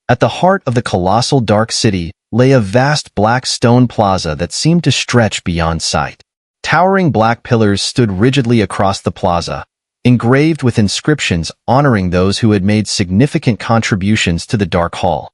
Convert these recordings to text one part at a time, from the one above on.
At the heart of the colossal dark city lay a vast black stone plaza that seemed to stretch beyond sight. Towering black pillars stood rigidly across the plaza, engraved with inscriptions honoring those who had made significant contributions to the Dark Hall.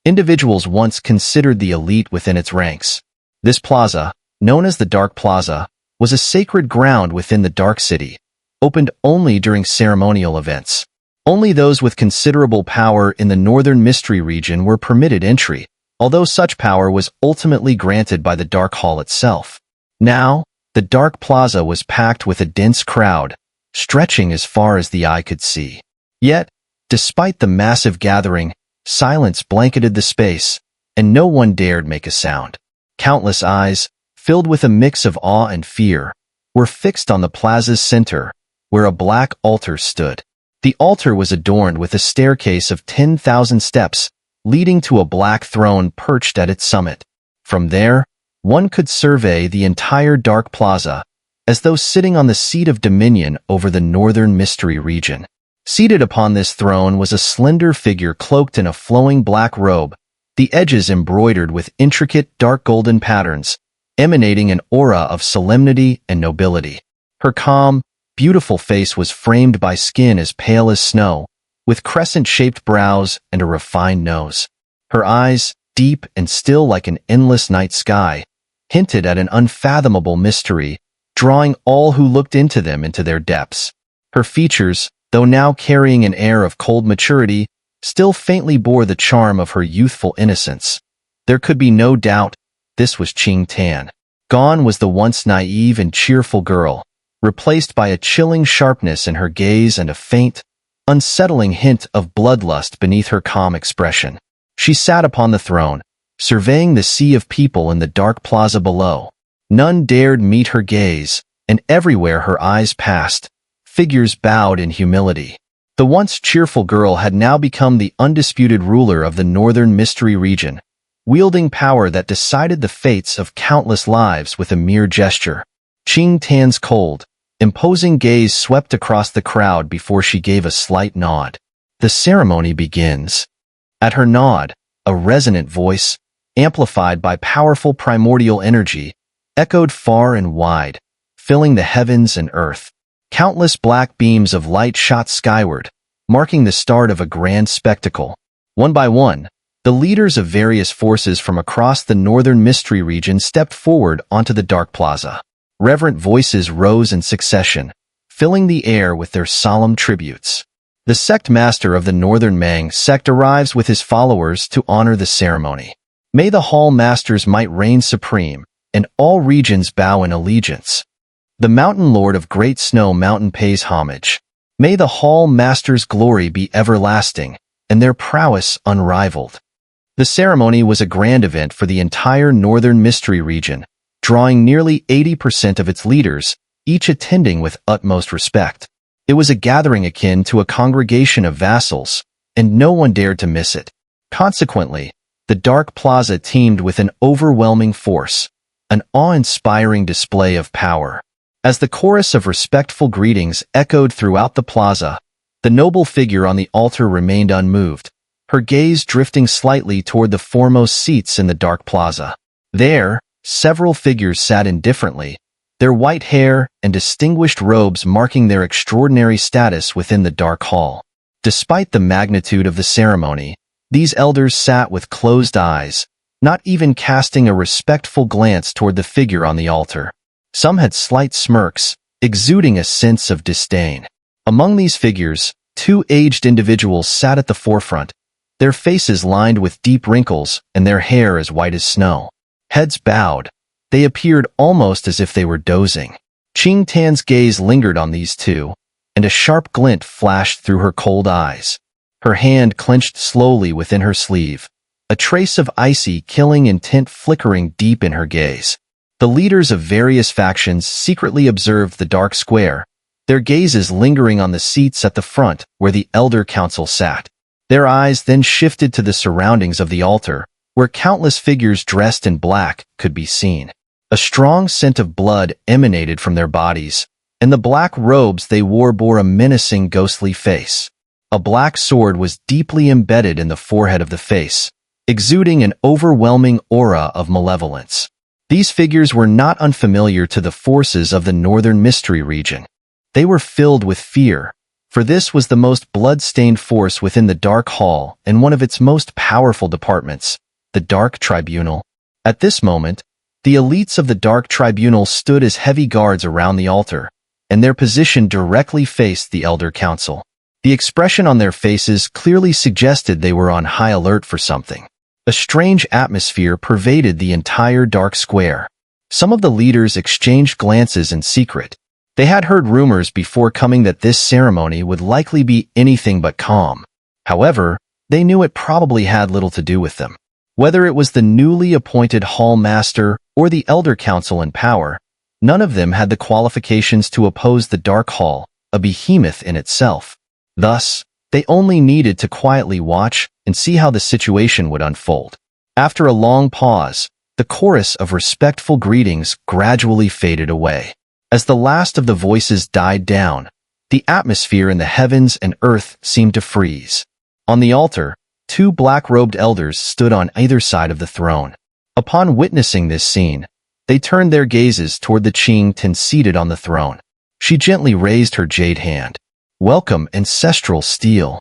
Individuals once considered the elite within its ranks. This plaza, known as the Dark Plaza, was a sacred ground within the Dark City, opened only during ceremonial events. Only those with considerable power in the Northern Mystery region were permitted entry, although such power was ultimately granted by the Dark Hall itself. Now, the Dark Plaza was packed with a dense crowd, stretching as far as the eye could see. Yet, despite the massive gathering, silence blanketed the space, and no one dared make a sound. Countless eyes, filled with a mix of awe and fear, were fixed on the plaza's center, where a black altar stood. The altar was adorned with a staircase of 10,000 steps, leading to a black throne perched at its summit. From there, one could survey the entire Dark Plaza, as though sitting on the seat of dominion over the Northern Mystery region. Seated upon this throne was a slender figure cloaked in a flowing black robe, the edges embroidered with intricate dark golden patterns, emanating an aura of solemnity and nobility. Her calm, beautiful face was framed by skin as pale as snow, with crescent-shaped brows and a refined nose. Her eyes, deep and still like an endless night sky, hinted at an unfathomable mystery, drawing all who looked into them into their depths. Her features, though now carrying an air of cold maturity, still faintly bore the charm of her youthful innocence. There could be no doubt this was Qing Tan. Gone was the once naive and cheerful girl, replaced by a chilling sharpness in her gaze and a faint, unsettling hint of bloodlust beneath her calm expression. She sat upon the throne, surveying the sea of people in the Dark Plaza below. None dared meet her gaze, and everywhere her eyes passed, figures bowed in humility. The once cheerful girl had now become the undisputed ruler of the Northern Mystery region, wielding power that decided the fates of countless lives with a mere gesture. Qing Tan's cold, imposing gaze swept across the crowd before she gave a slight nod. The ceremony begins. At her nod, a resonant voice, amplified by powerful primordial energy, echoed far and wide, filling the heavens and earth. Countless black beams of light shot skyward, marking the start of a grand spectacle. One by one, the leaders of various forces from across the Northern Mystery region stepped forward onto the Dark Plaza. Reverent voices rose in succession, filling the air with their solemn tributes. The sect master of the Northern Mang sect arrives with his followers to honor the ceremony. May the Hall Masters might reign supreme, and all regions bow in allegiance. The Mountain Lord of Great Snow Mountain pays homage. May the Hall Masters' glory be everlasting, and their prowess unrivaled. The ceremony was a grand event for the entire Northern Mystery region, drawing nearly 80% of its leaders, each attending with utmost respect. It was a gathering akin to a congregation of vassals, and no one dared to miss it. Consequently, the Dark Plaza teemed with an overwhelming force, an awe-inspiring display of power. As the chorus of respectful greetings echoed throughout the plaza, the noble figure on the altar remained unmoved, her gaze drifting slightly toward the foremost seats in the Dark Plaza. There, several figures sat indifferently, their white hair and distinguished robes marking their extraordinary status within the Dark Hall. Despite the magnitude of the ceremony, these elders sat with closed eyes, not even casting a respectful glance toward the figure on the altar. Some had slight smirks, exuding a sense of disdain. Among these figures, two aged individuals sat at the forefront, their faces lined with deep wrinkles and their hair as white as snow. Heads bowed, they appeared almost as if they were dozing. Qing Tan's gaze lingered on these two, and a sharp glint flashed through her cold eyes. Her hand clenched slowly within her sleeve, a trace of icy, killing intent flickering deep in her gaze. The leaders of various factions secretly observed the dark square, their gazes lingering on the seats at the front where the Elder Council sat. Their eyes then shifted to the surroundings of the altar, where countless figures dressed in black could be seen. A strong scent of blood emanated from their bodies, and the black robes they wore bore a menacing ghostly face. A black sword was deeply embedded in the forehead of the face, exuding an overwhelming aura of malevolence. These figures were not unfamiliar to the forces of the Northern Mystery region. They were filled with fear, for this was the most blood-stained force within the Dark Hall and one of its most powerful departments, the Dark Tribunal. At this moment, the elites of the Dark Tribunal stood as heavy guards around the altar, and their position directly faced the Elder Council. The expression on their faces clearly suggested they were on high alert for something. A strange atmosphere pervaded the entire dark square. Some of the leaders exchanged glances in secret. They had heard rumors before coming that this ceremony would likely be anything but calm. However, they knew it probably had little to do with them. Whether it was the newly appointed Hall Master or the Elder Council in power, none of them had the qualifications to oppose the Dark Hall, a behemoth in itself. Thus, they only needed to quietly watch and see how the situation would unfold. After a long pause, the chorus of respectful greetings gradually faded away. As the last of the voices died down, the atmosphere in the heavens and earth seemed to freeze. On the altar, two black-robed elders stood on either side of the throne. Upon witnessing this scene, they turned their gazes toward the Qing seated on the throne. She gently raised her jade hand. "Welcome, Ancestral Steel."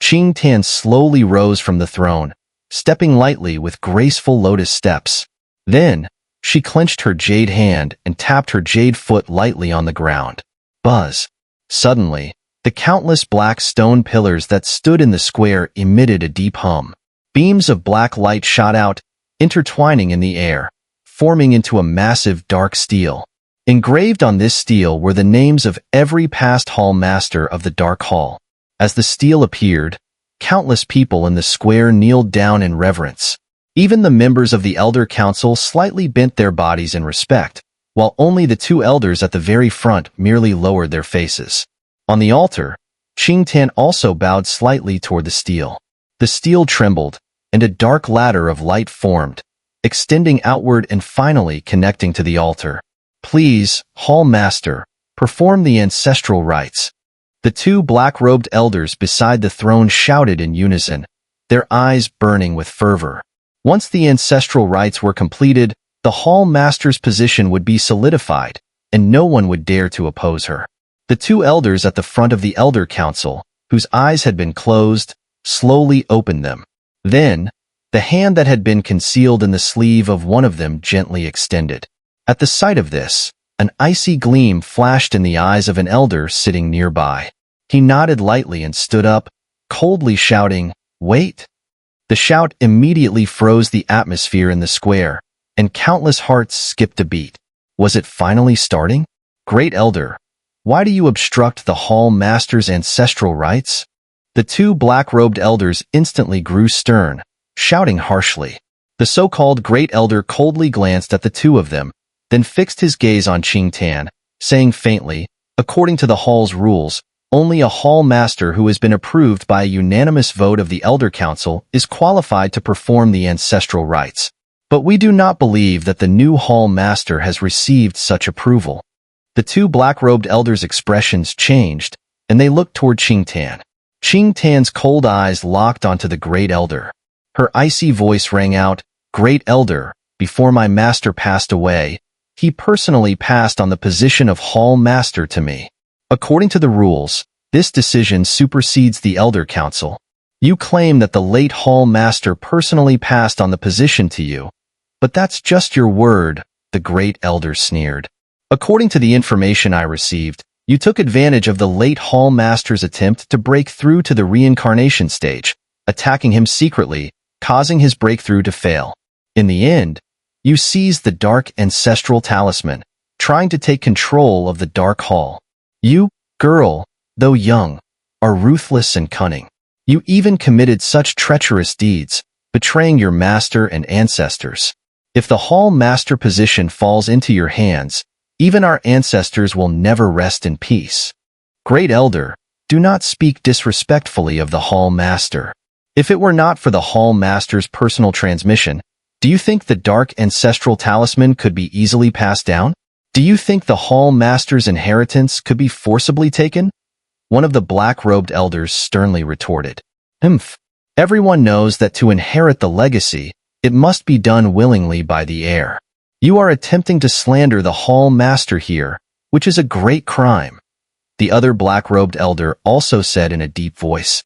Qing slowly rose from the throne, stepping lightly with graceful lotus steps. Then, she clenched her jade hand and tapped her jade foot lightly on the ground. Buzz. Suddenly, the countless black stone pillars that stood in the square emitted a deep hum. Beams of black light shot out, intertwining in the air, forming into a massive dark steel. Engraved on this steel were the names of every past Hall Master of the Dark Hall. As the steel appeared, countless people in the square kneeled down in reverence. Even the members of the Elder Council slightly bent their bodies in respect, while only the two elders at the very front merely lowered their faces. On the altar, Qing also bowed slightly toward the steel. The steel trembled, and a dark ladder of light formed, extending outward and finally connecting to the altar. "Please, Hall Master, perform the ancestral rites." The two black-robed elders beside the throne shouted in unison, their eyes burning with fervor. Once the ancestral rites were completed, the Hall Master's position would be solidified, and no one would dare to oppose her. The two elders at the front of the Elder Council, whose eyes had been closed, slowly opened them. Then, the hand that had been concealed in the sleeve of one of them gently extended. At the sight of this, an icy gleam flashed in the eyes of an elder sitting nearby. He nodded lightly and stood up, coldly shouting, "Wait!" The shout immediately froze the atmosphere in the square, and countless hearts skipped a beat. Was it finally starting? "Great Elder, why do you obstruct the Hall Master's ancestral rites?" The two black-robed elders instantly grew stern, shouting harshly. The so-called Great Elder coldly glanced at the two of them, then fixed his gaze on Qing, saying faintly, "According to the Hall's rules, only a Hall Master who has been approved by a unanimous vote of the Elder Council is qualified to perform the ancestral rites. But we do not believe that the new Hall Master has received such approval." The two black-robed elders' expressions changed, and they looked toward Qing. Qing cold eyes locked onto the Great Elder. Her icy voice rang out, "Great Elder, before my master passed away, he personally passed on the position of Hall Master to me. According to the rules, this decision supersedes the Elder Council. You claim that the late Hall Master personally passed on the position to you, but that's just your word," the Great Elder sneered. "According to the information I received, you took advantage of the late Hall Master's attempt to break through to the reincarnation stage, attacking him secretly, causing his breakthrough to fail. In the end, you seized the Dark Ancestral Talisman, trying to take control of the Dark Hall. You, girl, though young, are ruthless and cunning. You even committed such treacherous deeds, betraying your master and ancestors. If the Hall Master position falls into your hands, even our ancestors will never rest in peace. Great Elder, do not speak disrespectfully of the Hall Master. If it were not for the Hall Master's personal transmission, do you think the Dark Ancestral Talisman could be easily passed down? Do you think the Hall Master's inheritance could be forcibly taken? one of the black-robed elders sternly retorted. Humph. Everyone knows that to inherit the legacy, it must be done willingly by the heir. You are attempting to slander the Hall Master here, which is a great crime. The other black-robed elder also said in a deep voice.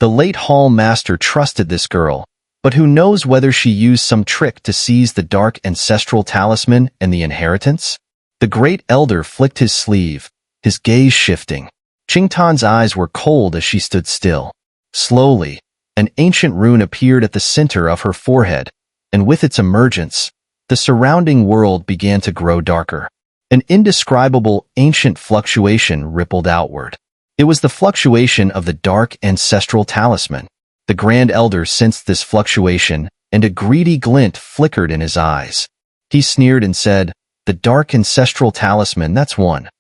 The late Hall Master trusted this girl, but who knows whether she used some trick to seize the dark ancestral talisman and the inheritance? The great elder flicked his sleeve, his gaze shifting. Qingtan's eyes were cold as she stood still. Slowly, an ancient rune appeared at the center of her forehead, and with its emergence, the surrounding world began to grow darker. An indescribable, ancient fluctuation rippled outward. It was the fluctuation of the dark ancestral talisman. The Grand Elder sensed this fluctuation, and a greedy glint flickered in his eyes. He sneered and said, "The dark ancestral talisman, that's one.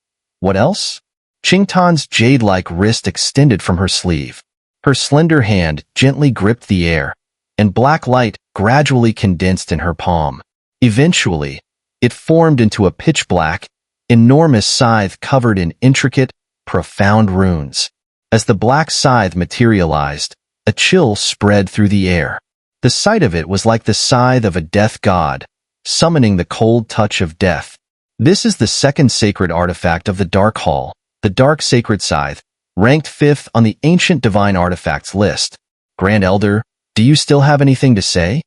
What else?" Qingtan's jade-like wrist extended from her sleeve. Her slender hand gently gripped the air, and black light gradually condensed in her palm. Eventually, it formed into a pitch-black, enormous scythe covered in intricate, profound runes. As the black scythe materialized, a chill spread through the air. The sight of it was like the scythe of a death god, summoning the cold touch of death. This is the second sacred artifact of the Dark Hall, the Dark Sacred Scythe, ranked 5th on the Ancient Divine Artifacts list. Grand Elder, do you still have anything to say?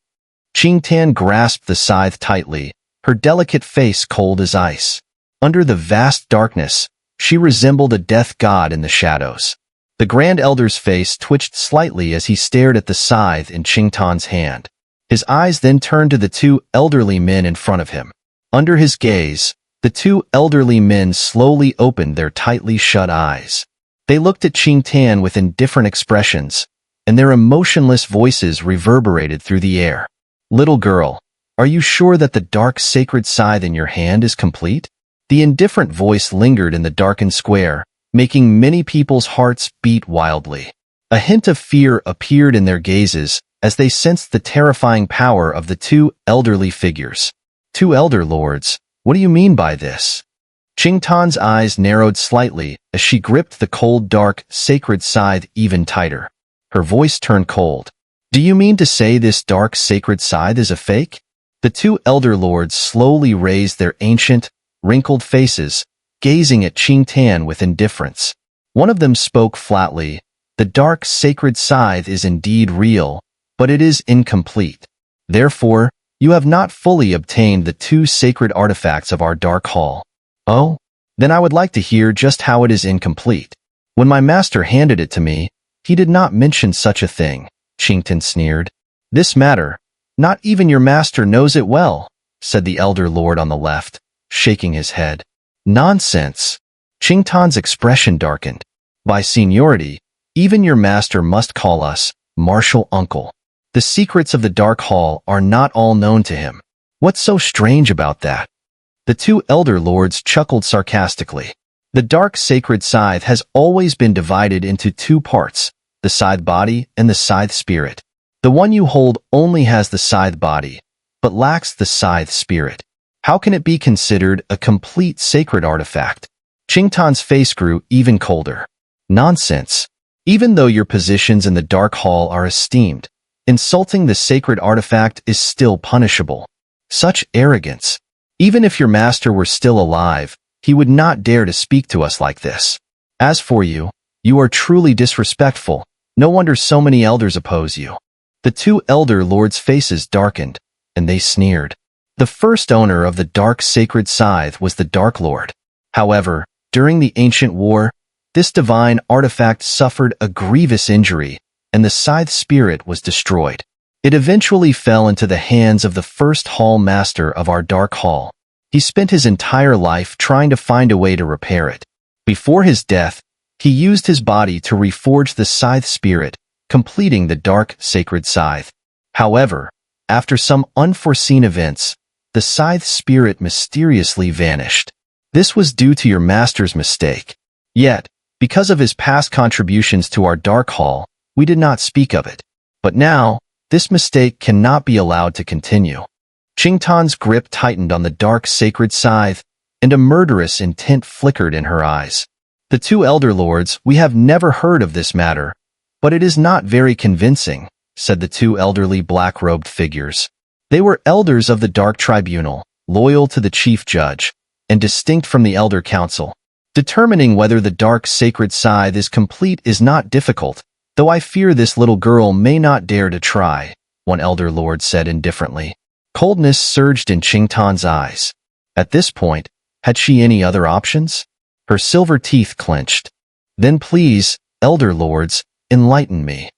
Qingtan grasped the scythe tightly, her delicate face cold as ice. Under the vast darkness, she resembled a death god in the shadows. The Grand Elder's face twitched slightly as he stared at the scythe in Qingtan's hand. His eyes then turned to the two elderly men in front of him. Under his gaze, the two elderly men slowly opened their tightly shut eyes. They looked at Qingtan with indifferent expressions, and their emotionless voices reverberated through the air. Little girl, are you sure that the dark sacred scythe in your hand is complete? The indifferent voice lingered in the darkened square, making many people's hearts beat wildly. A hint of fear appeared in their gazes as they sensed the terrifying power of the two elderly figures. Two elder lords, what do you mean by this? Qingtan's eyes narrowed slightly as she gripped the cold, dark, sacred scythe even tighter. Her voice turned cold. Do you mean to say this dark, sacred scythe is a fake? The two elder lords slowly raised their ancient, wrinkled faces, gazing at Qingtan with indifference. One of them spoke flatly. The dark, sacred scythe is indeed real, but it is incomplete. Therefore, you have not fully obtained the two sacred artifacts of our Dark Hall. Oh? Then I would like to hear just how it is incomplete. When my master handed it to me, he did not mention such a thing, Qingtan sneered. This matter, not even your master knows it well, said the elder lord on the left, shaking his head. Nonsense. Qingtan's expression darkened. By seniority, even your master must call us Martial Uncle. The secrets of the Dark Hall are not all known to him. What's so strange about that? The two elder lords chuckled sarcastically. The dark sacred scythe has always been divided into two parts, the scythe body and the scythe spirit. The one you hold only has the scythe body, but lacks the scythe spirit. How can it be considered a complete sacred artifact? Qingtan's face grew even colder. Nonsense. Even though your positions in the Dark Hall are esteemed, insulting the sacred artifact is still punishable. Such arrogance. Even if your master were still alive, he would not dare to speak to us like this. As for you, you are truly disrespectful. No wonder so many elders oppose you. The two elder lords' faces darkened, and they sneered. The first owner of the dark sacred scythe was the Dark Lord. However, during the ancient war, this divine artifact suffered a grievous injury, and the scythe spirit was destroyed. It eventually fell into the hands of the first hall master of our Dark Hall. He spent his entire life trying to find a way to repair it. Before his death, he used his body to reforge the scythe spirit, completing the dark sacred scythe. However, after some unforeseen events, the scythe spirit mysteriously vanished. This was due to your master's mistake. Yet, because of his past contributions to our Dark Hall, we did not speak of it. But now, this mistake cannot be allowed to continue. Qingtan's grip tightened on the dark sacred scythe, and a murderous intent flickered in her eyes. The two elder lords, we have never heard of this matter, but it is not very convincing, said the two elderly black-robed figures. They were elders of the Dark Tribunal, loyal to the chief judge, and distinct from the Elder Council. Determining whether the dark sacred scythe is complete is not difficult, though I fear this little girl may not dare to try, one elder lord said indifferently. Coldness surged in Qingtan's eyes. At this point, had she any other options? Her silver teeth clenched. Then please, elder lords, enlighten me.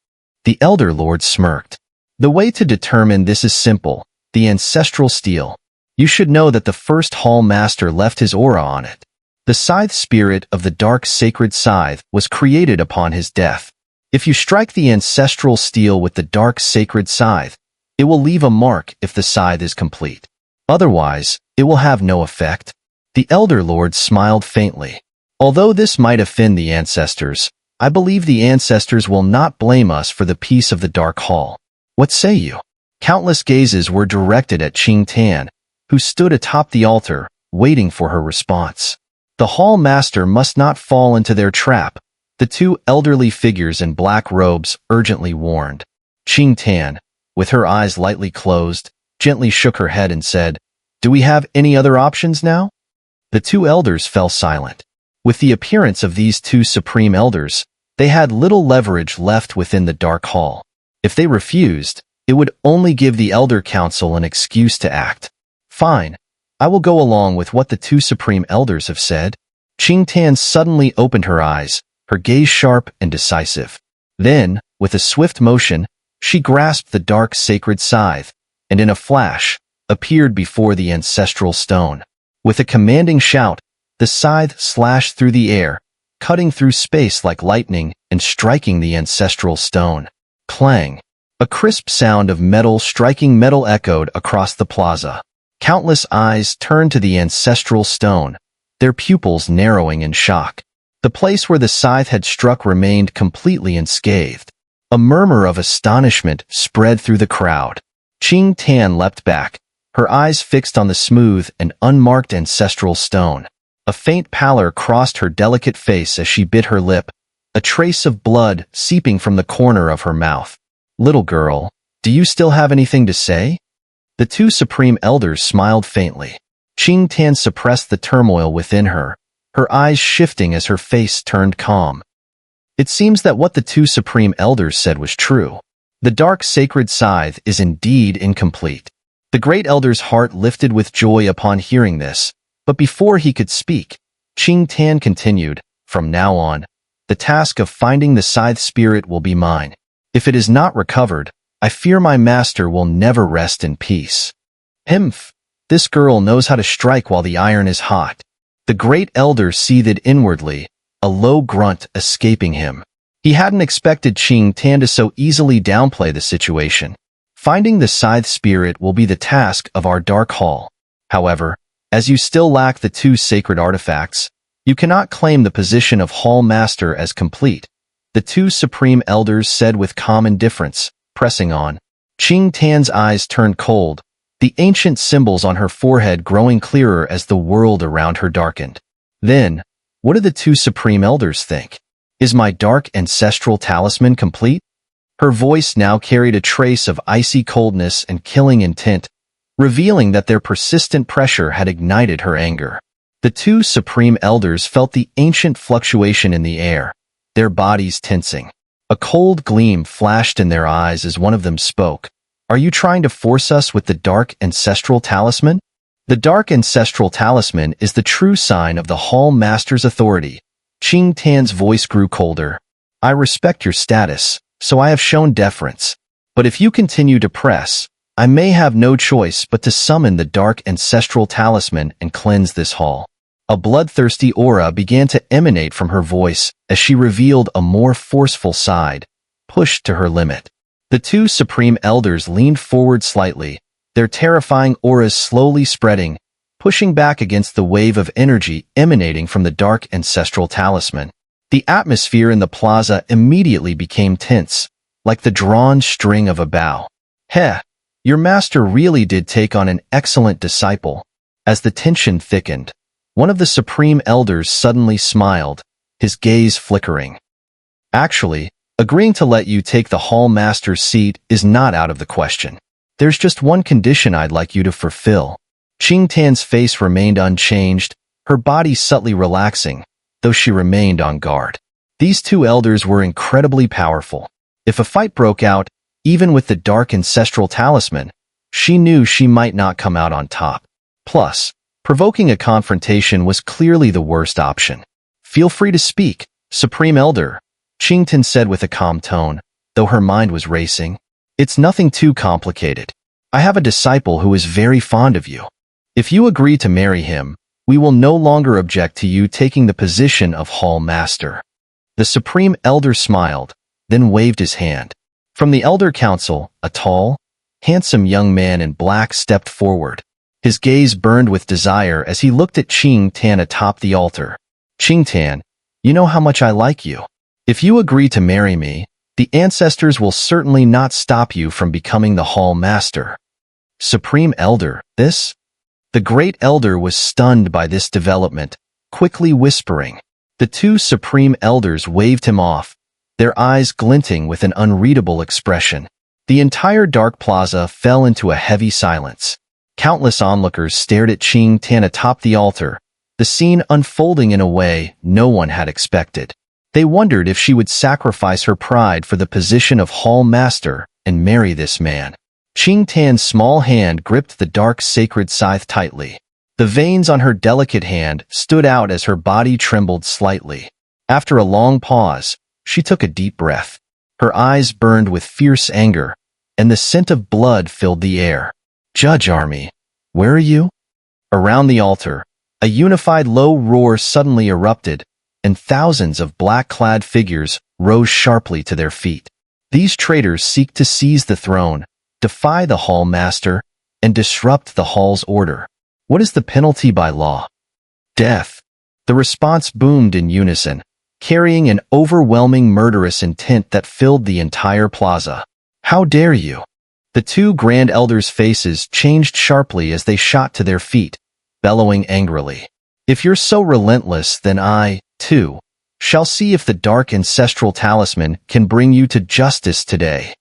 The elder lord smirked. The way to determine this is simple, the ancestral steel. You should know that the first Hall Master left his aura on it. The scythe spirit of the dark sacred scythe was created upon his death. If you strike the ancestral steel with the dark sacred scythe, it will leave a mark if the scythe is complete. Otherwise, it will have no effect. The elder lord smiled faintly. Although this might offend the ancestors, I believe the ancestors will not blame us for the peace of the Dark Hall. What say you? Countless gazes were directed at Qing, who stood atop the altar, waiting for her response. The Hall Master must not fall into their trap, the two elderly figures in black robes urgently warned. Qing, with her eyes lightly closed, gently shook her head and said, "Do we have any other options now?" The two elders fell silent. With the appearance of these two supreme elders, they had little leverage left within the Dark Hall. If they refused, it would only give the Elder Council an excuse to act. Fine, I will go along with what the two supreme elders have said. Qing suddenly opened her eyes, her gaze sharp and decisive. Then, with a swift motion, she grasped the dark sacred scythe, and in a flash, appeared before the ancestral stone. With a commanding shout, the scythe slashed through the air, cutting through space like lightning and striking the ancestral stone. Clang! A crisp sound of metal striking metal echoed across the plaza. Countless eyes turned to the ancestral stone, their pupils narrowing in shock. The place where the scythe had struck remained completely unscathed. A murmur of astonishment spread through the crowd. Qing leapt back, her eyes fixed on the smooth and unmarked ancestral stone. A faint pallor crossed her delicate face as she bit her lip, a trace of blood seeping from the corner of her mouth. "Little girl, do you still have anything to say?" The two supreme elders smiled faintly. Qing suppressed the turmoil within her, her eyes shifting as her face turned calm. It seems that what the two supreme elders said was true. The dark sacred scythe is indeed incomplete. The great elder's heart lifted with joy upon hearing this, but before he could speak, Qing continued, "From now on, the task of finding the scythe spirit will be mine. If it is not recovered, I fear my master will never rest in peace." "Himph! This girl knows how to strike while the iron is hot." The great elder seethed inwardly, a low grunt escaping him. He hadn't expected Qing to so easily downplay the situation. Finding the scythe spirit will be the task of our Dark Hall. However, as you still lack the two sacred artifacts, you cannot claim the position of Hall Master as complete, the two supreme elders said with calm indifference, pressing on. Qing eyes turned cold, the ancient symbols on her forehead growing clearer as the world around her darkened. Then, what do the two supreme elders think? Is my dark ancestral talisman complete? Her voice now carried a trace of icy coldness and killing intent, revealing that their persistent pressure had ignited her anger. The two supreme elders felt the ancient fluctuation in the air, their bodies tensing. A cold gleam flashed in their eyes as one of them spoke. "Are you trying to force us with the dark ancestral talisman?" The dark ancestral talisman is the true sign of the Hall Master's authority. Qing voice grew colder. "I respect your status, so I have shown deference. But if you continue to press, I may have no choice but to summon the dark ancestral talisman and cleanse this hall." A bloodthirsty aura began to emanate from her voice as she revealed a more forceful side, pushed to her limit. The two supreme elders leaned forward slightly, their terrifying auras slowly spreading, pushing back against the wave of energy emanating from the dark ancestral talisman. The atmosphere in the plaza immediately became tense, like the drawn string of a bow. "Heh, your master really did take on an excellent disciple." As the tension thickened, one of the supreme elders suddenly smiled, his gaze flickering. Actually, agreeing to let you take the Hall Master's seat is not out of the question. There's just one condition I'd like you to fulfill. Qing Tan's face remained unchanged, her body subtly relaxing, though she remained on guard. These two elders were incredibly powerful. If a fight broke out, even with the dark ancestral talisman, she knew she might not come out on top. Plus, provoking a confrontation was clearly the worst option. "Feel free to speak, Supreme Elder," Qing Tan said with a calm tone, though her mind was racing. "It's nothing too complicated. I have a disciple who is very fond of you. If you agree to marry him, we will no longer object to you taking the position of Hall Master." The Supreme Elder smiled, then waved his hand. From the Elder Council, a tall, handsome young man in black stepped forward. His gaze burned with desire as he looked at Qing Tan atop the altar. "Qing Tan, you know how much I like you. If you agree to marry me, the ancestors will certainly not stop you from becoming the Hall Master." Supreme Elder, this? The Great Elder was stunned by this development, quickly whispering. The two Supreme Elders waved him off, their eyes glinting with an unreadable expression. The entire Dark Plaza fell into a heavy silence. Countless onlookers stared at Qing Tan atop the altar, the scene unfolding in a way no one had expected. They wondered if she would sacrifice her pride for the position of Hall Master and marry this man. Qing Tan's small hand gripped the dark sacred scythe tightly. The veins on her delicate hand stood out as her body trembled slightly. After a long pause, she took a deep breath. Her eyes burned with fierce anger, and the scent of blood filled the air. "Judge Army, where are you?" Around the altar, a unified low roar suddenly erupted, and thousands of black-clad figures rose sharply to their feet. These traitors seek to seize the throne, defy the Hall Master, and disrupt the Hall's order. What is the penalty by law? Death. The response boomed in unison, carrying an overwhelming murderous intent that filled the entire plaza. "How dare you?" The two Grand Elders' faces changed sharply as they shot to their feet, bellowing angrily. "If you're so relentless, then I, too, shall see if the dark ancestral talisman can bring you to justice today."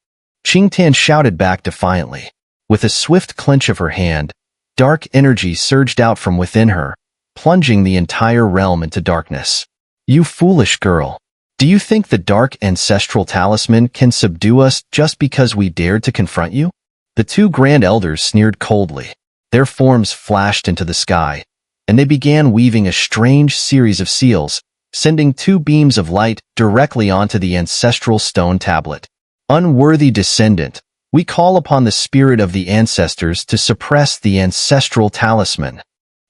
Qing Tan shouted back defiantly. With a swift clench of her hand, dark energy surged out from within her, plunging the entire realm into darkness. "You foolish girl. Do you think the dark ancestral talisman can subdue us just because we dared to confront you?" The two Grand Elders sneered coldly. Their forms flashed into the sky, and they began weaving a strange series of seals, sending two beams of light directly onto the ancestral stone tablet. "Unworthy descendant, we call upon the spirit of the ancestors to suppress the ancestral talisman."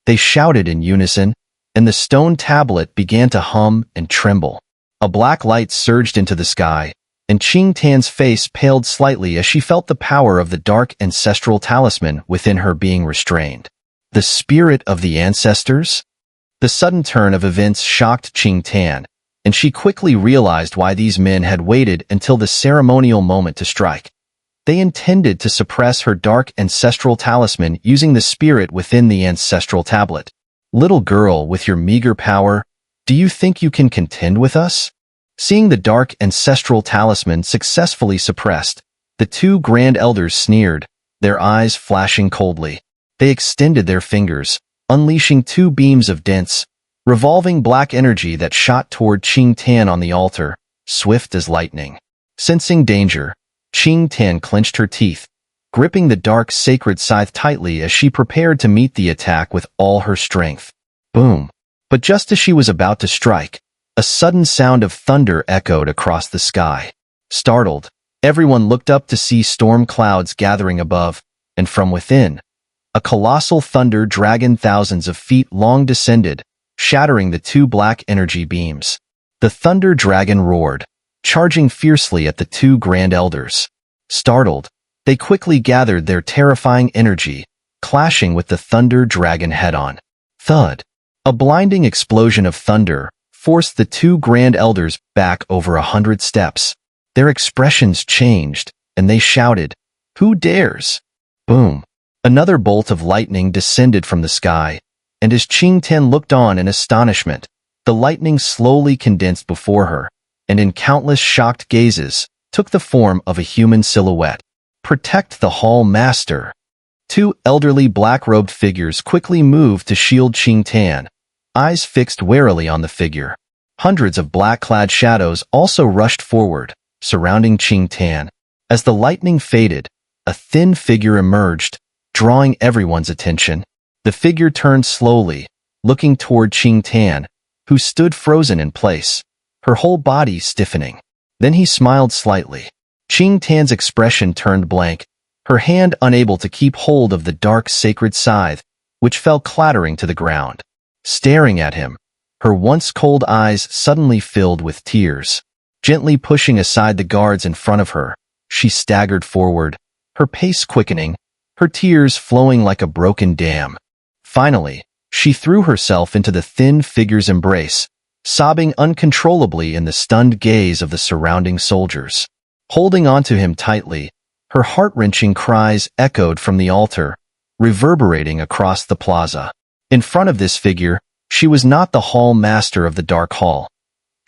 They shouted in unison, and the stone tablet began to hum and tremble. A black light surged into the sky, and Qing Tan's face paled slightly as she felt the power of the dark ancestral talisman within her being restrained. The spirit of the ancestors? The sudden turn of events shocked Qing Tan, and she quickly realized why these men had waited until the ceremonial moment to strike. They intended to suppress her dark ancestral talisman using the spirit within the ancestral tablet. "Little girl with your meager power, do you think you can contend with us?" Seeing the dark ancestral talisman successfully suppressed, the two Grand Elders sneered, their eyes flashing coldly. They extended their fingers, unleashing two beams of dense, revolving black energy that shot toward Qing Tan on the altar, swift as lightning. Sensing danger, Qing Tan clenched her teeth, gripping the dark sacred scythe tightly as she prepared to meet the attack with all her strength. Boom! But just as she was about to strike, a sudden sound of thunder echoed across the sky. Startled, everyone looked up to see storm clouds gathering above, and from within, a colossal thunder dragon thousands of feet long descended, shattering the two black energy beams. The thunder dragon roared, charging fiercely at the two Grand Elders. Startled, they quickly gathered their terrifying energy, clashing with the thunder dragon head-on. Thud! A blinding explosion of thunder forced the two Grand Elders back over 100 steps. Their expressions changed, and they shouted, "Who dares?" Boom! Another bolt of lightning descended from the sky, and as Qing Tan looked on in astonishment, The lightning slowly condensed before her, and in countless shocked gazes, took the form of a human silhouette. "Protect the Hall Master." Two elderly black-robed figures quickly moved to shield Qing Tan, eyes fixed warily on the figure. Hundreds of black-clad shadows also rushed forward, surrounding Qing Tan. As the lightning faded, a thin figure emerged, drawing everyone's attention. The figure turned slowly, looking toward Qing Tan, who stood frozen in place, her whole body stiffening. Then he smiled slightly. Qing Tan's expression turned blank, her hand unable to keep hold of the dark sacred scythe, which fell clattering to the ground. Staring at him, her once cold eyes suddenly filled with tears. Gently pushing aside the guards in front of her, she staggered forward, her pace quickening, her tears flowing like a broken dam. Finally, she threw herself into the thin figure's embrace, sobbing uncontrollably in the stunned gaze of the surrounding soldiers. Holding onto him tightly, her heart-wrenching cries echoed from the altar, reverberating across the plaza. In front of this figure, she was not the Hall Master of the Dark Hall.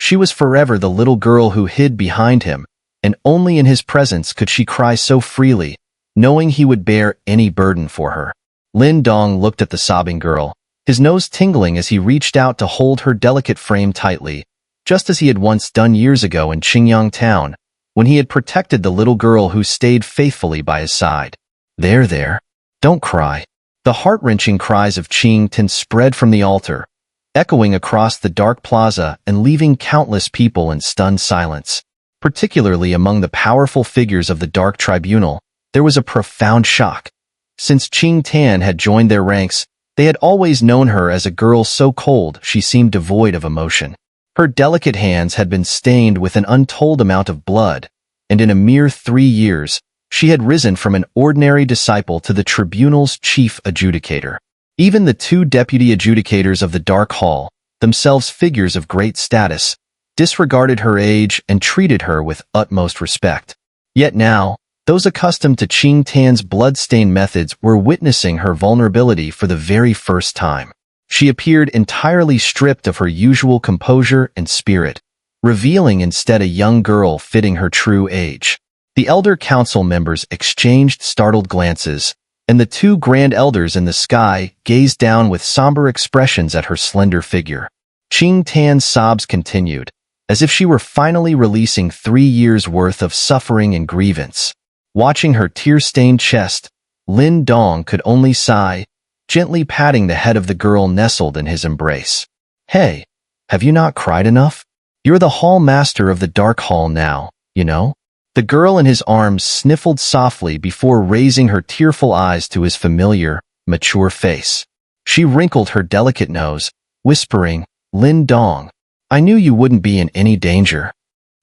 She was forever the little girl who hid behind him, and only in his presence could she cry so freely, knowing he would bear any burden for her. Lin Dong looked at the sobbing girl, his nose tingling as he reached out to hold her delicate frame tightly, just as he had once done years ago in Qingyang Town, when he had protected the little girl who stayed faithfully by his side. There, don't cry." The heart-wrenching cries of Qing Tan spread from the altar, echoing across the dark plaza and leaving countless people in stunned silence. Particularly among the powerful figures of the Dark Tribunal, there was a profound shock. Since Qing Tan had joined their ranks, they had always known her as a girl so cold she seemed devoid of emotion. Her delicate hands had been stained with an untold amount of blood, and in a mere 3 years, she had risen from an ordinary disciple to the tribunal's chief adjudicator. Even the 2 deputy adjudicators of the Dark Hall, themselves figures of great status, disregarded her age and treated her with utmost respect. Yet now, those accustomed to Qing Tan's blood-stained methods were witnessing her vulnerability for the very first time. She appeared entirely stripped of her usual composure and spirit, revealing instead a young girl fitting her true age. The elder council members exchanged startled glances, and the 2 grand elders in the sky gazed down with somber expressions at her slender figure. Qing Tan's sobs continued, as if she were finally releasing 3 years' worth of suffering and grievance. Watching her tear-stained chest, Lin Dong could only sigh, gently patting the head of the girl nestled in his embrace. "Hey, have you not cried enough? You're the Hall Master of the Dark Hall now, you know?" The girl in his arms sniffled softly before raising her tearful eyes to his familiar, mature face. She wrinkled her delicate nose, whispering, "Lin Dong, I knew you wouldn't be in any danger."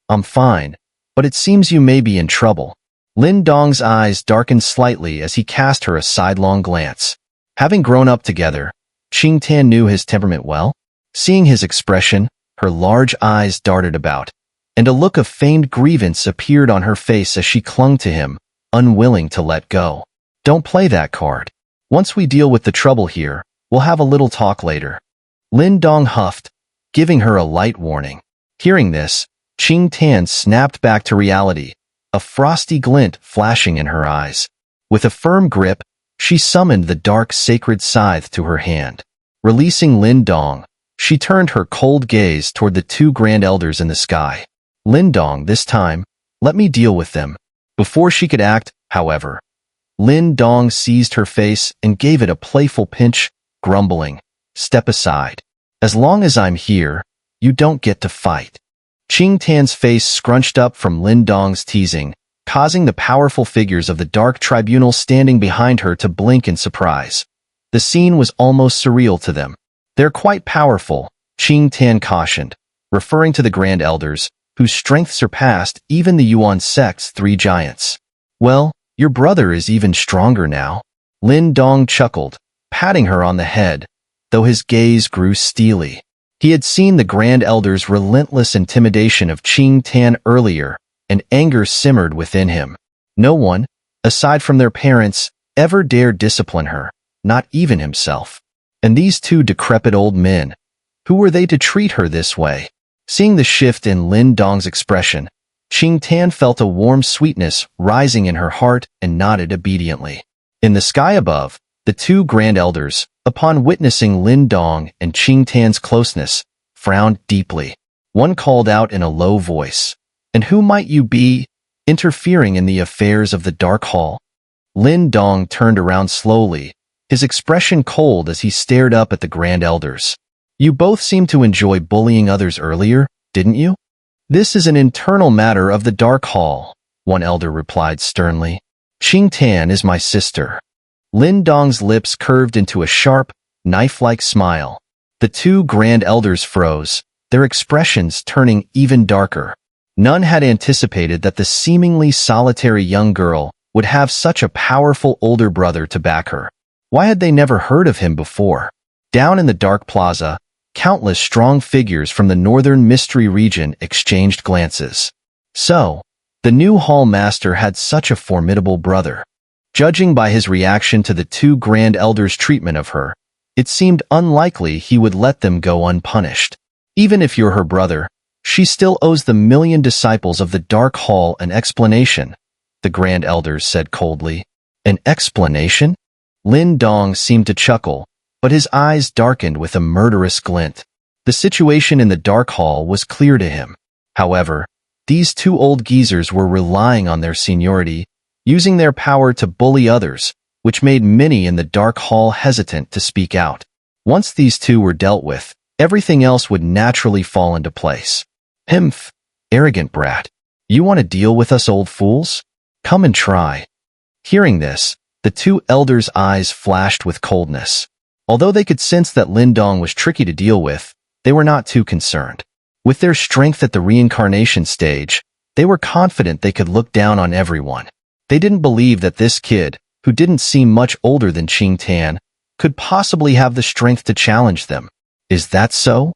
"I'm fine, but it seems you may be in trouble." Lin Dong's eyes darkened slightly as he cast her a sidelong glance. Having grown up together, Qing Tan knew his temperament well. Seeing his expression, her large eyes darted about, and a look of feigned grievance appeared on her face as she clung to him, unwilling to let go. "Don't play that card. Once we deal with the trouble here, we'll have a little talk later." Lin Dong huffed, giving her a light warning. Hearing this, Qing Tan snapped back to reality, a frosty glint flashing in her eyes. With a firm grip, she summoned the dark sacred scythe to her hand. Releasing Lin Dong, she turned her cold gaze toward the 2 grand elders in the sky. "Lin Dong, this time, let me deal with them." Before she could act, however, Lin Dong seized her face and gave it a playful pinch, grumbling, "Step aside. As long as I'm here, you don't get to fight." Qing Tan's face scrunched up from Lin Dong's teasing, causing the powerful figures of the Dark Tribunal standing behind her to blink in surprise. The scene was almost surreal to them. "They're quite powerful," Qing Tan cautioned, referring to the Grand Elders, whose strength surpassed even the Yuan sect's 3 giants. "Well, your brother is even stronger now." Lin Dong chuckled, patting her on the head, though his gaze grew steely. He had seen the Grand Elder's relentless intimidation of Qing Tan earlier, and anger simmered within him. No one, aside from their parents, ever dared discipline her, not even himself. And these 2 decrepit old men, Who were they to treat her this way? Seeing the shift in Lin Dong's expression, Qing Tan felt a warm sweetness rising in her heart and nodded obediently. In the sky above, the two grand elders, upon witnessing Lin Dong and Qing Tan's closeness, frowned deeply. One called out in a low voice, "And who might you be, interfering in the affairs of the Dark Hall?" Lin Dong turned around slowly, his expression cold as he stared up at the grand elders. "You both seemed to enjoy bullying others earlier, didn't you?" "This is an internal matter of the Dark Hall," one elder replied sternly. "Qing Tan is my sister." Lin Dong's lips curved into a sharp, knife-like smile. The two grand elders froze, their expressions turning even darker. None had anticipated that the seemingly solitary young girl would have such a powerful older brother to back her. Why had they never heard of him before? Down in the dark plaza, countless strong figures from the northern mystery region exchanged glances. So, the new hall master had such a formidable brother. Judging by his reaction to the two grand elders' treatment of her, it seemed unlikely he would let them go unpunished. "Even if you're her brother, she still owes the million disciples of the Dark Hall an explanation," the grand elders said coldly. "An explanation?" Lin Dong seemed to chuckle, but his eyes darkened with a murderous glint. The situation in the Dark Hall was clear to him. However, these two old geezers were relying on their seniority, using their power to bully others, which made many in the Dark Hall hesitant to speak out. Once these two were dealt with, everything else would naturally fall into place. "Himph, arrogant brat. You want to deal with us old fools? Come and try." Hearing this, the two elders' eyes flashed with coldness. Although they could sense that Lin Dong was tricky to deal with, they were not too concerned. With their strength at the reincarnation stage, they were confident they could look down on everyone. They didn't believe that this kid, who didn't seem much older than Qing Tan, could possibly have the strength to challenge them. "Is that so?"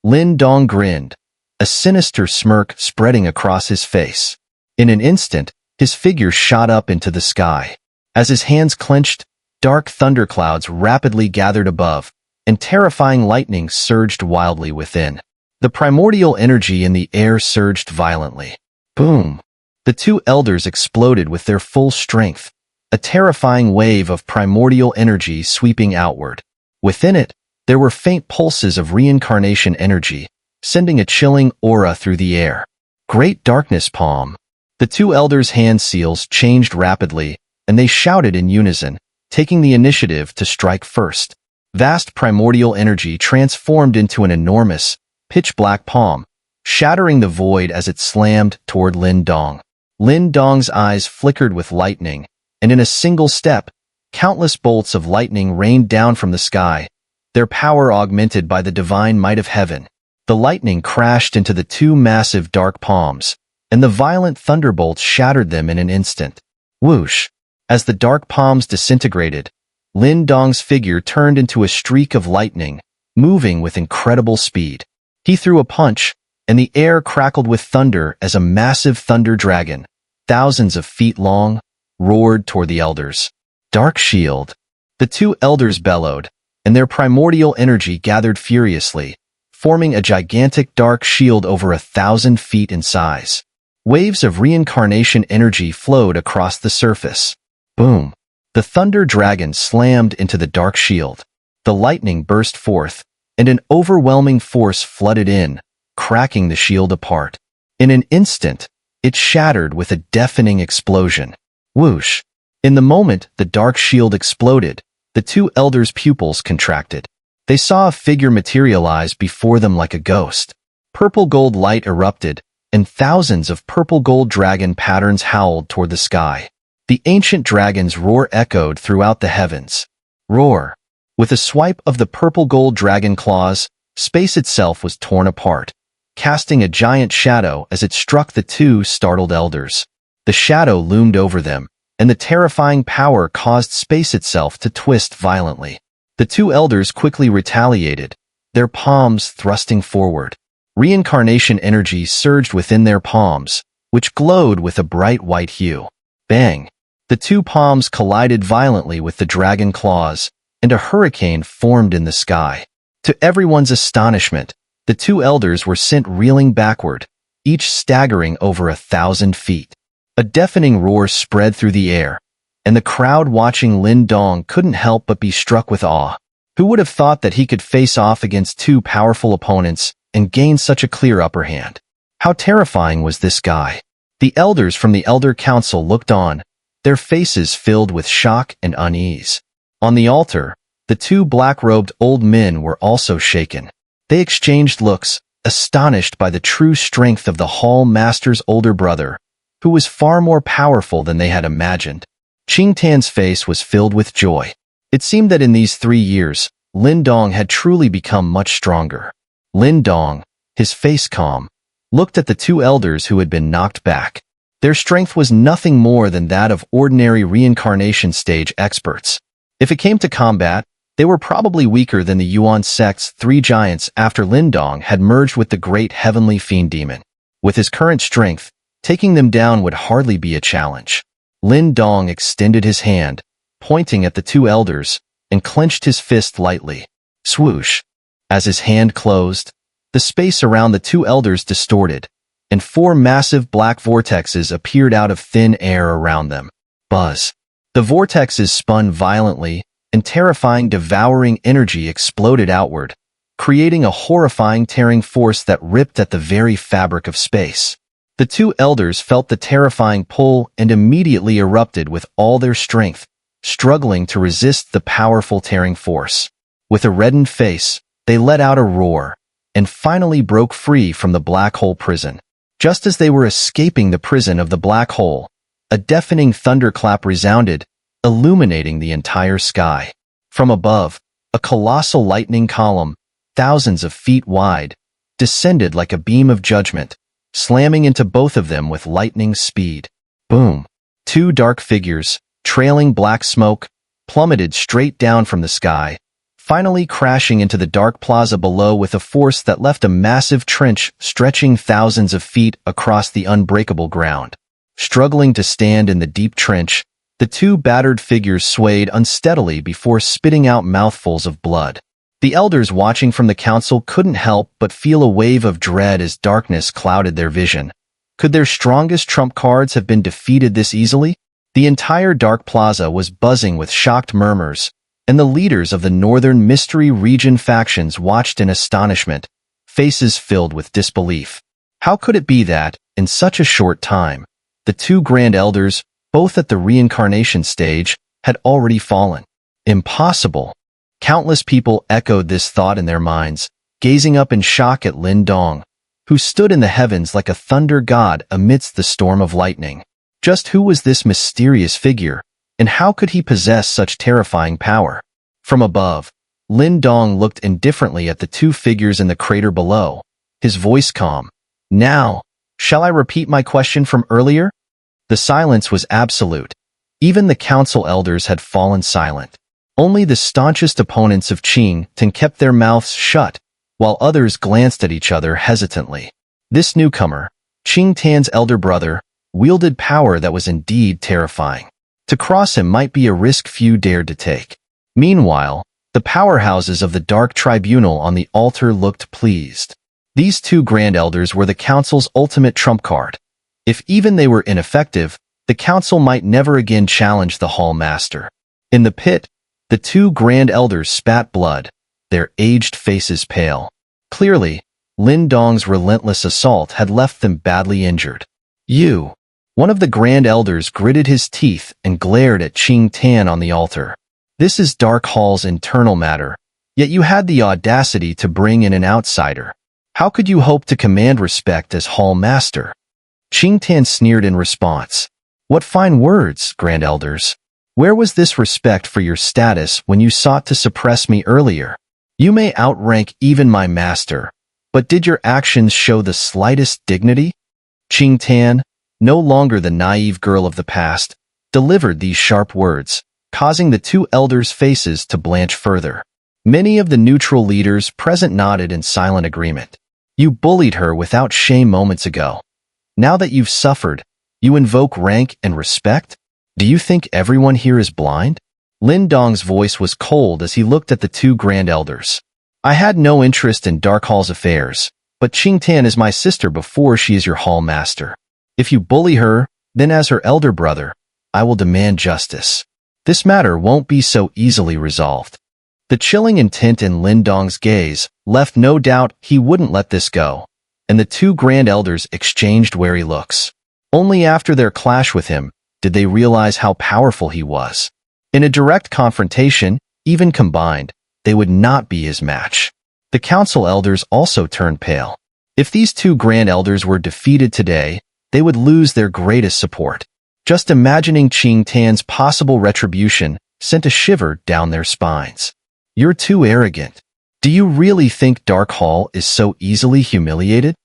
Lin Dong grinned, a sinister smirk spreading across his face. In an instant, his figure shot up into the sky. As his hands clenched, dark thunderclouds rapidly gathered above, and terrifying lightning surged wildly within. The primordial energy in the air surged violently. Boom! The two elders exploded with their full strength, a terrifying wave of primordial energy sweeping outward. Within it, there were faint pulses of reincarnation energy, sending a chilling aura through the air. Great darkness palm. The two elders' hand seals changed rapidly, and they shouted in unison, taking the initiative to strike first. Vast primordial energy transformed into an enormous, pitch-black palm, shattering the void as it slammed toward Lin Dong. Lin Dong's eyes flickered with lightning, and in a single step, countless bolts of lightning rained down from the sky, their power augmented by the divine might of heaven. The lightning crashed into the two massive dark palms, and the violent thunderbolts shattered them in an instant. Whoosh! As the dark palms disintegrated, Lin Dong's figure turned into a streak of lightning, moving with incredible speed. He threw a punch, and the air crackled with thunder as a massive thunder dragon, thousands of feet long, roared toward the elders. Dark shield. The two elders bellowed, and their primordial energy gathered furiously, forming a gigantic dark shield over 1,000 feet in size. Waves of reincarnation energy flowed across the surface. Boom! The thunder dragon slammed into the dark shield. The lightning burst forth, and an overwhelming force flooded in, cracking the shield apart. In an instant, it shattered with a deafening explosion. Whoosh! In the moment the dark shield exploded, the two elders' pupils contracted. They saw a figure materialize before them like a ghost. Purple gold light erupted, and thousands of purple gold dragon patterns howled toward the sky. The ancient dragon's roar echoed throughout the heavens. Roar! With a swipe of the purple gold dragon claws, space itself was torn apart, casting a giant shadow as it struck the two startled elders. The shadow loomed over them, and the terrifying power caused space itself to twist violently. The two elders quickly retaliated, their palms thrusting forward. Reincarnation energy surged within their palms, which glowed with a bright white hue. Bang! The two palms collided violently with the dragon claws, and a hurricane formed in the sky. To everyone's astonishment, the two elders were sent reeling backward, each staggering over 1,000 feet. A deafening roar spread through the air, and the crowd watching Lin Dong couldn't help but be struck with awe. Who would have thought that he could face off against two powerful opponents and gain such a clear upper hand? How terrifying was this guy? The elders from the Elder Council looked on, their faces filled with shock and unease. On the altar, the two black-robed old men were also shaken. They exchanged looks, astonished by the true strength of the Hall Master's older brother, who was far more powerful than they had imagined. Qing Tan's face was filled with joy. It seemed that in these 3 years, Lin Dong had truly become much stronger. Lin Dong, his face calm, looked at the two elders who had been knocked back. Their strength was nothing more than that of ordinary reincarnation stage experts. If it came to combat, they were probably weaker than the Yuan sect's 3 giants after Lin Dong had merged with the great heavenly fiend demon. With his current strength, taking them down would hardly be a challenge. Lin Dong extended his hand, pointing at the two elders, and clenched his fist lightly. Swoosh! As his hand closed, the space around the two elders distorted, and 4 massive black vortexes appeared out of thin air around them. Buzz! The vortexes spun violently, and terrifying devouring energy exploded outward, creating a horrifying tearing force that ripped at the very fabric of space. The two elders felt the terrifying pull and immediately erupted with all their strength, struggling to resist the powerful tearing force. With a reddened face, they let out a roar, and finally broke free from the black hole prison. Just as they were escaping the prison of the black hole, a deafening thunderclap resounded, illuminating the entire sky. From above, a colossal lightning column, thousands of feet wide, descended like a beam of judgment, slamming into both of them with lightning speed. Boom! 2 dark figures, trailing black smoke, plummeted straight down from the sky, finally crashing into the dark plaza below with a force that left a massive trench stretching thousands of feet across the unbreakable ground. Struggling to stand in the deep trench, the 2 battered figures swayed unsteadily before spitting out mouthfuls of blood. The elders watching from the council couldn't help but feel a wave of dread as darkness clouded their vision. Could their strongest trump cards have been defeated this easily? The entire dark plaza was buzzing with shocked murmurs, and the leaders of the Northern Mystery Region factions watched in astonishment, faces filled with disbelief. How could it be that, in such a short time, the 2 Grand Elders, both at the reincarnation stage, had already fallen? Impossible! Countless people echoed this thought in their minds, gazing up in shock at Lin Dong, who stood in the heavens like a thunder god amidst the storm of lightning. Just who was this mysterious figure, and how could he possess such terrifying power? From above, Lin Dong looked indifferently at the 2 figures in the crater below, his voice calm. Now, shall I repeat my question from earlier? The silence was absolute. Even the council elders had fallen silent. Only the staunchest opponents of Qing kept their mouths shut, while others glanced at each other hesitantly. This newcomer, Qing Tan's elder brother, wielded power that was indeed terrifying. To cross him might be a risk few dared to take. Meanwhile, the powerhouses of the Dark Tribunal on the altar looked pleased. These 2 Grand Elders were the Council's ultimate trump card. If even they were ineffective, the Council might never again challenge the Hall Master. In the pit, the 2 Grand Elders spat blood, their aged faces pale. Clearly, Lin Dong's relentless assault had left them badly injured. One of the Grand Elders gritted his teeth and glared at Qing Tan on the altar. This is Dark Hall's internal matter, yet you had the audacity to bring in an outsider. How could you hope to command respect as Hall Master? Qing Tan sneered in response. What fine words, Grand Elders. Where was this respect for your status when you sought to suppress me earlier? You may outrank even my master, but did your actions show the slightest dignity? Qing Tan, no longer the naive girl of the past, delivered these sharp words, causing the 2 elders' faces to blanch further. Many of the neutral leaders present nodded in silent agreement. You bullied her without shame moments ago. Now that you've suffered, you invoke rank and respect? Do you think everyone here is blind? Lin Dong's voice was cold as he looked at the 2 Grand Elders. I had no interest in Dark Hall's affairs, but Qing Tan is my sister before she is your hall master. If you bully her, then as her elder brother, I will demand justice. This matter won't be so easily resolved." The chilling intent in Lin Dong's gaze left no doubt he wouldn't let this go, and the two grand elders exchanged wary looks. Only after their clash with him did they realize how powerful he was. In a direct confrontation, even combined, they would not be his match. The council elders also turned pale. If these two grand elders were defeated today, they would lose their greatest support. Just imagining Qing Tan's possible retribution sent a shiver down their spines. "You're too arrogant. Do you really think Dark Hall is so easily humiliated?"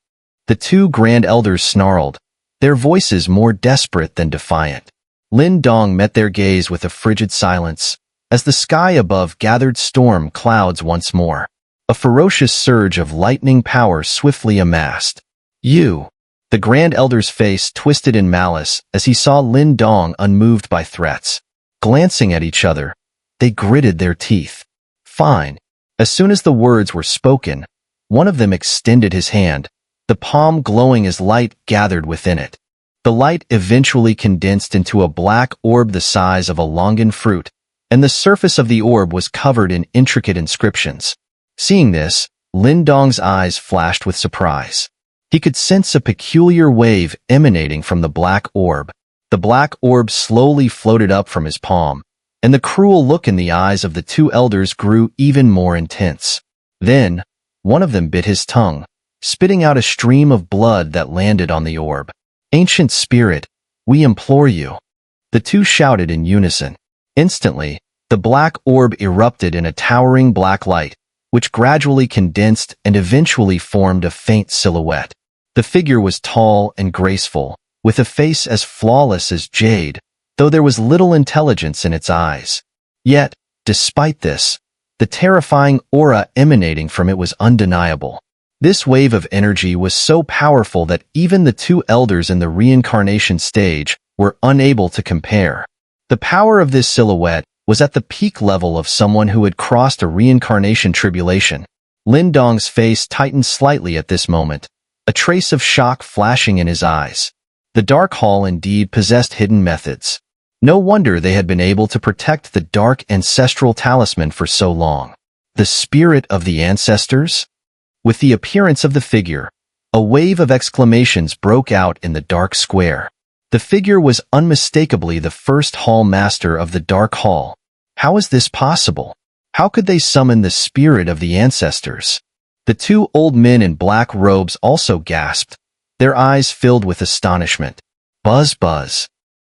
The two grand elders snarled, their voices more desperate than defiant. Lin Dong met their gaze with a frigid silence, as the sky above gathered storm clouds once more. A ferocious surge of lightning power swiftly amassed. "You!" The grand elder's face twisted in malice as he saw Lin Dong unmoved by threats. Glancing at each other, they gritted their teeth. "Fine." As soon as the words were spoken, one of them extended his hand, the palm glowing as light gathered within it. The light eventually condensed into a black orb the size of a longan fruit, and the surface of the orb was covered in intricate inscriptions. Seeing this, Lin Dong's eyes flashed with surprise. He could sense a peculiar wave emanating from the black orb. The black orb slowly floated up from his palm, and the cruel look in the eyes of the two elders grew even more intense. Then, one of them bit his tongue, spitting out a stream of blood that landed on the orb. "Ancient spirit, we implore you." The two shouted in unison. Instantly, the black orb erupted in a towering black light, which gradually condensed and eventually formed a faint silhouette. The figure was tall and graceful, with a face as flawless as jade, though there was little intelligence in its eyes. Yet, despite this, the terrifying aura emanating from it was undeniable. This wave of energy was so powerful that even the two elders in the reincarnation stage were unable to compare. The power of this silhouette was at the peak level of someone who had crossed a reincarnation tribulation. Lin Dong's face tightened slightly at this moment, a trace of shock flashing in his eyes. The Dark Hall indeed possessed hidden methods. No wonder they had been able to protect the dark ancestral talisman for so long. The spirit of the ancestors? With the appearance of the figure, a wave of exclamations broke out in the dark square. The figure was unmistakably the first hall master of the Dark Hall. How is this possible? How could they summon the spirit of the ancestors? The two old men in black robes also gasped, their eyes filled with astonishment. Buzz buzz.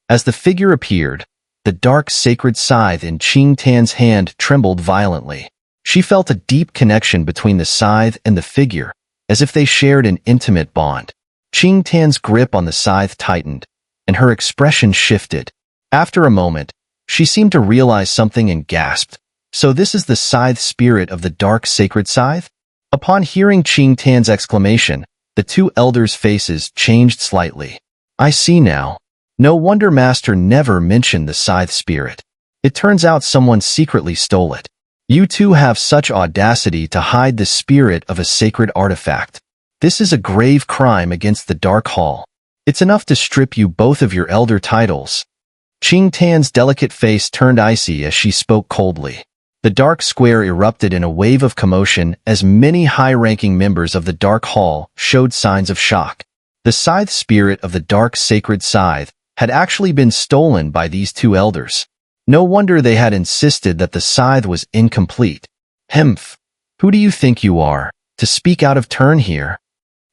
As the figure appeared, the dark sacred scythe in Qing Tan's hand trembled violently. She felt a deep connection between the scythe and the figure, as if they shared an intimate bond. Qing Tan's grip on the scythe tightened, and her expression shifted. After a moment, she seemed to realize something and gasped, "So this is the scythe spirit of the dark sacred scythe?" Upon hearing Qing Tan's exclamation, the two elders' faces changed slightly. "I see now. No wonder Master never mentioned the scythe spirit. It turns out someone secretly stole it. You two have such audacity to hide the spirit of a sacred artifact. This is a grave crime against the Dark Hall. It's enough to strip you both of your elder titles." Qing Tan's delicate face turned icy as she spoke coldly. The dark square erupted in a wave of commotion as many high-ranking members of the Dark Hall showed signs of shock. The scythe spirit of the dark sacred scythe had actually been stolen by these two elders. No wonder they had insisted that the scythe was incomplete. "Hemph! Who do you think you are, to speak out of turn here?"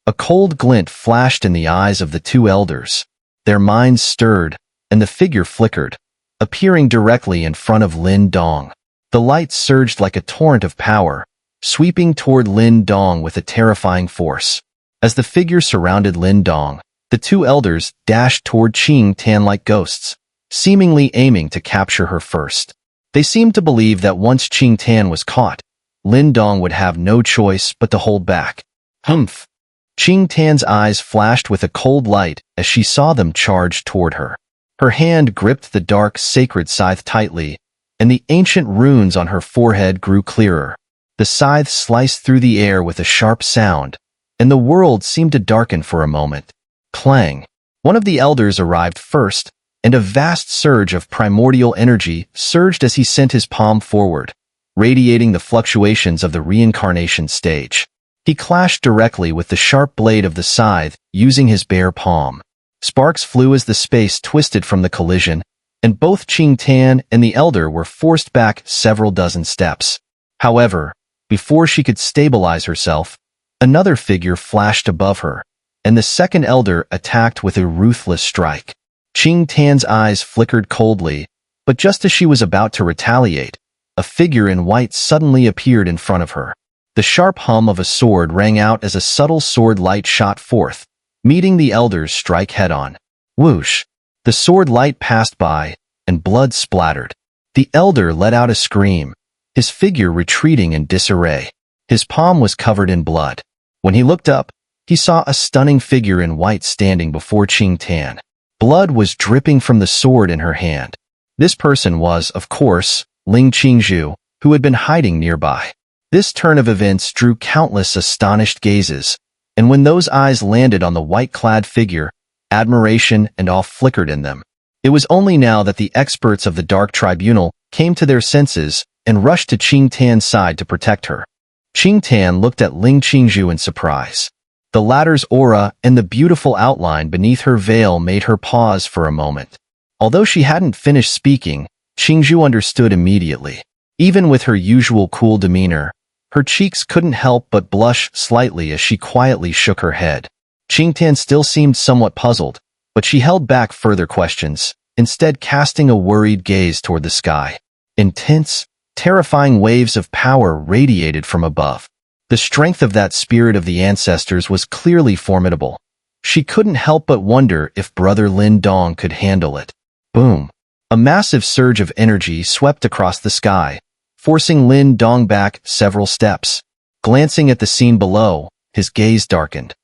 A cold glint flashed in the eyes of the two elders. Their minds stirred, and the figure flickered, appearing directly in front of Lin Dong. The light surged like a torrent of power, sweeping toward Lin Dong with a terrifying force. As the figure surrounded Lin Dong, the two elders dashed toward Qing Tan like ghosts, seemingly aiming to capture her first. They seemed to believe that once Qing Tan was caught, Lin Dong would have no choice but to hold back. "Humph!" Qing Tan's eyes flashed with a cold light as she saw them charge toward her. Her hand gripped the dark sacred scythe tightly, and the ancient runes on her forehead grew clearer. The scythe sliced through the air with a sharp sound, and the world seemed to darken for a moment. Clang! One of the elders arrived first, and a vast surge of primordial energy surged as he sent his palm forward, radiating the fluctuations of the reincarnation stage. He clashed directly with the sharp blade of the scythe, using his bare palm. Sparks flew as the space twisted from the collision, and both Qing and the elder were forced back several dozen steps. However, before she could stabilize herself, another figure flashed above her, and the second elder attacked with a ruthless strike. Qing eyes flickered coldly, but just as she was about to retaliate, a figure in white suddenly appeared in front of her. The sharp hum of a sword rang out as a subtle sword light shot forth, meeting the elder's strike head-on. Whoosh! The sword light passed by, and blood splattered. The elder let out a scream, his figure retreating in disarray. His palm was covered in blood. When he looked up, he saw a stunning figure in white standing before Qing. Blood was dripping from the sword in her hand. This person was, of course, Ling Qingzhu, who had been hiding nearby. This turn of events drew countless astonished gazes, and when those eyes landed on the white-clad figure, admiration and awe flickered in them. It was only now that the experts of the Dark Tribunal came to their senses and rushed to Qing side to protect her. Qing looked at Ling Qingzhu in surprise. The latter's aura and the beautiful outline beneath her veil made her pause for a moment. Although she hadn't finished speaking, Qingzhu understood immediately. Even with her usual cool demeanor, her cheeks couldn't help but blush slightly as she quietly shook her head. Qing still seemed somewhat puzzled, but she held back further questions, instead casting a worried gaze toward the sky. Intense, terrifying waves of power radiated from above. The strength of that spirit of the ancestors was clearly formidable. She couldn't help but wonder if Brother Lin Dong could handle it. Boom! A massive surge of energy swept across the sky, forcing Lin Dong back several steps. Glancing at the scene below, his gaze darkened.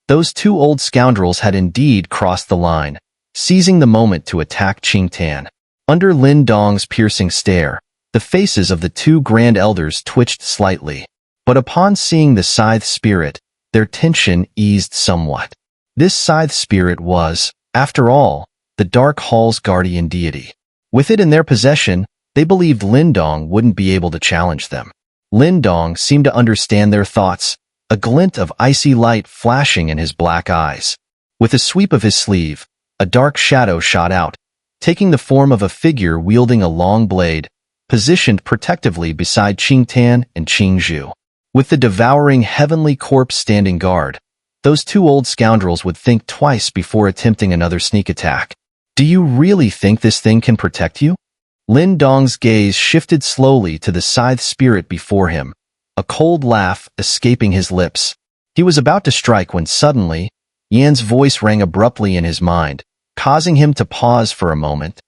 Those two old scoundrels had indeed crossed the line, seizing the moment to attack Qing. Under Lin Dong's piercing stare, the faces of the two grand elders twitched slightly. But upon seeing the scythe spirit, their tension eased somewhat. This scythe spirit was, after all, the Dark Hall's guardian deity. With it in their possession, they believed Lin Dong wouldn't be able to challenge them. Lin Dong seemed to understand their thoughts, a glint of icy light flashing in his black eyes. With a sweep of his sleeve, a dark shadow shot out, taking the form of a figure wielding a long blade, positioned protectively beside Qing and Qingzhu. With the devouring heavenly corpse standing guard, those two old scoundrels would think twice before attempting another sneak attack. Do you really think this thing can protect you? Lin Dong's gaze shifted slowly to the scythe spirit before him, a cold laugh escaping his lips. He was about to strike when suddenly, Yan's voice rang abruptly in his mind, causing him to pause for a moment.